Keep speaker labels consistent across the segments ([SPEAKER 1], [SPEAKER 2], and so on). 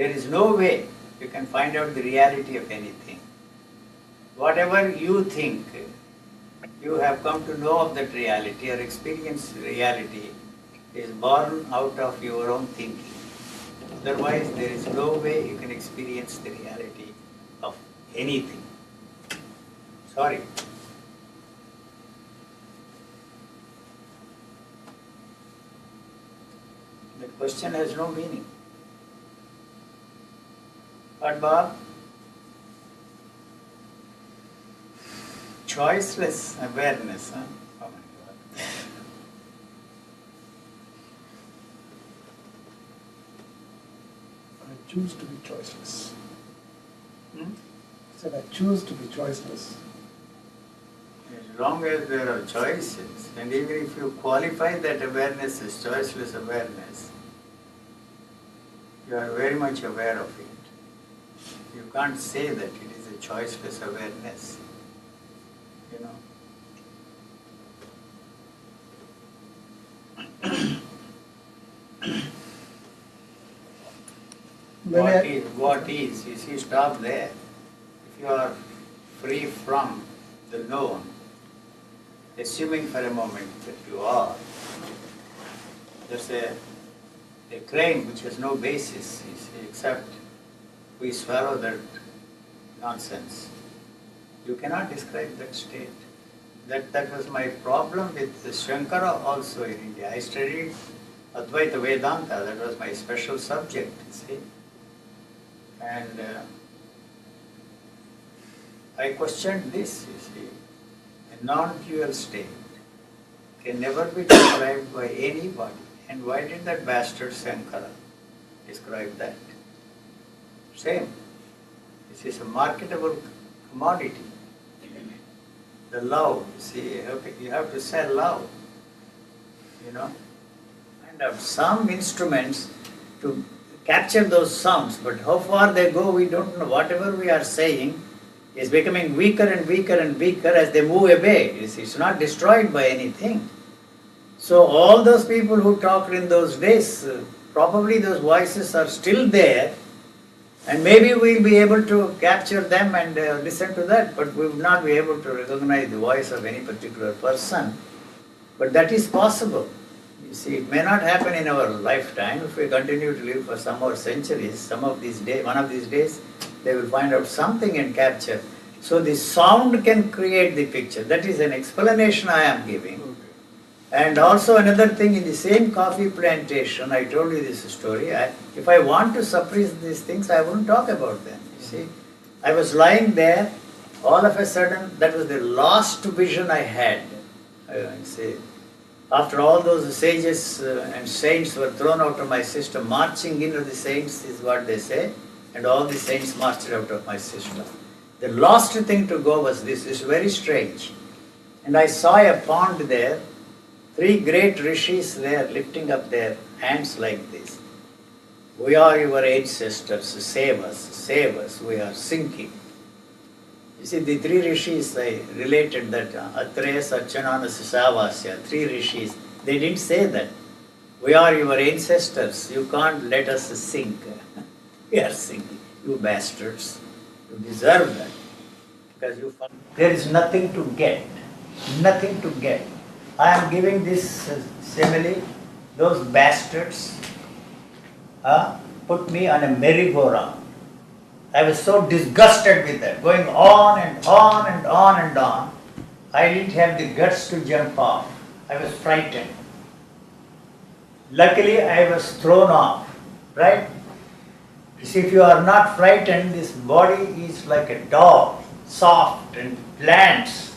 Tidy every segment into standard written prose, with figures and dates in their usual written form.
[SPEAKER 1] There is no way you can find out the reality of anything. Whatever you think, you have come to know of that reality or experience reality is born out of your own thinking. Otherwise, there is no way you can experience the reality of anything. Sorry. The question has no meaning. But Bob, choiceless awareness, huh? Oh my God.
[SPEAKER 2] I choose to be choiceless.
[SPEAKER 1] Hmm?
[SPEAKER 2] I said I choose to be choiceless.
[SPEAKER 1] As long as there are choices, and even if you qualify that awareness as choiceless awareness, you are very much aware of it. You can't say that it is a choiceless awareness. You know. What is? You see, stop there. If you are free from the known, assuming for a moment that you are, there's a claim which has no basis, you see, except we swallow that nonsense. You cannot describe that state. That was my problem with Shankara also in India. I studied Advaita Vedanta, that was my special subject, you see. And I questioned this, you see. A non-dual state can never be described by anybody. And why did that bastard Shankara describe that? Same. This is a marketable commodity. The love, you see, you have to sell love. You know. And have some instruments to capture those sounds, but how far they go, we don't know. Whatever we are saying is becoming weaker and weaker and weaker as they move away. You see, it's not destroyed by anything. So all those people who talked in those days, probably those voices are still there, and maybe we'll be able to capture them and listen to that, but we will not be able to recognize the voice of any particular person. But that is possible. You see, it may not happen in our lifetime. If we continue to live for some more centuries, one of these days, they will find out something and capture. So the sound can create the picture. That is an explanation I am giving. Okay. And also another thing, in the same coffee plantation, I told you this story. If I want to suppress these things, I wouldn't talk about them. You see, I was lying there, all of a sudden, that was the last vision I had. See, after all those sages and saints were thrown out of my system, marching into the saints is what they say, and all the saints marched out of my system. The last thing to go was this. It's very strange. And I saw a pond there, 3 great rishis there lifting up their hands like this. We are your ancestors, save us, we are sinking. You see, the 3 rishis, I related that, Atreya, Archanana, Savasya, 3 rishis, they didn't say that. We are your ancestors, you can't let us sink. We are sinking, you bastards. You deserve that. Because there is nothing to get. Nothing to get. I am giving this simile. Those bastards put me on a merry-go-round. I was so disgusted with that, going on and on and on and on. I didn't have the guts to jump off. I was frightened. Luckily, I was thrown off, right? You see, if you are not frightened, this body is like a dog, soft and lands.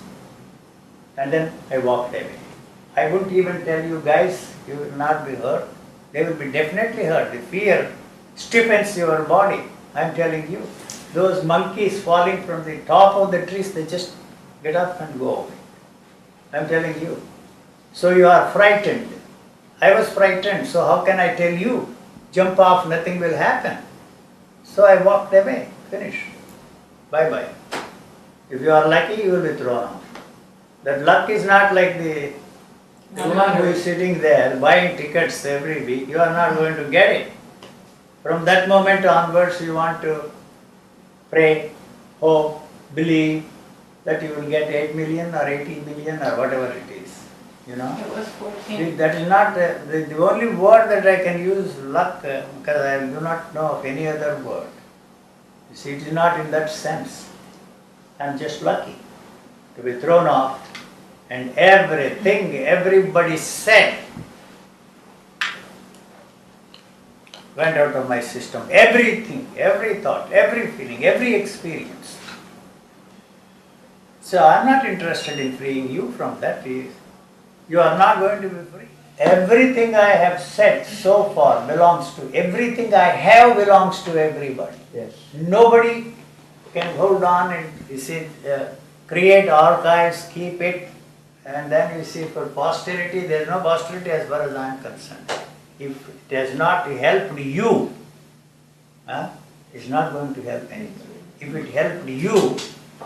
[SPEAKER 1] And then I walked away. I wouldn't even tell you guys, you will not be hurt. They will be definitely hurt. The fear stiffens your body. I am telling you. Those monkeys falling from the top of the trees, they just get up and go away. I am telling you. So you are frightened. I was frightened, so how can I tell you? Jump off, nothing will happen. So I walked away. Finish. Bye-bye. If you are lucky, you will be thrown off. That luck is not like the woman who is sitting there buying tickets every week. You are not going to get it. From that moment onwards, you want to pray, hope, believe that you will get 8 million or 80 million or whatever it is. You know?
[SPEAKER 3] It was 14.
[SPEAKER 1] That is not the only word that I can use, luck, because I do not know of any other word. You see, it is not in that sense. I am just lucky to be thrown off, and everything everybody said went out of my system. Everything, every thought, every feeling, every experience. So I am not interested in freeing you from that. You are not going to be free. Everything I have said so far belongs to, everything I have belongs to everybody.
[SPEAKER 2] Yes.
[SPEAKER 1] Nobody can hold on and you see, create archives, keep it, and then you see for posterity, there is no posterity as far as I am concerned. If it has not helped you, it's not going to help anybody. If it helped you,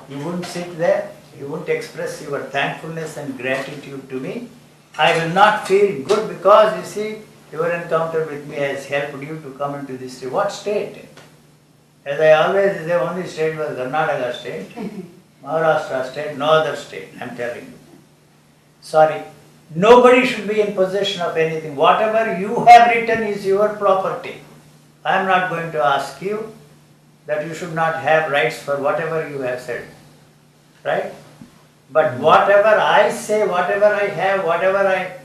[SPEAKER 1] you wouldn't sit there, you wouldn't express your thankfulness and gratitude to me. I will not feel good because you see, your encounter with me has helped you to come into this state. What state? As I always say, only state was Karnataka state, Maharashtra state, no other state, I am telling you. Sorry. Nobody should be in possession of anything. Whatever you have written is your property. I am not going to ask you that you should not have rights for whatever you have said. Right? But whatever I say, whatever I have, whatever I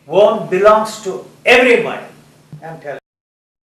[SPEAKER 1] own belongs to everybody. I am telling you.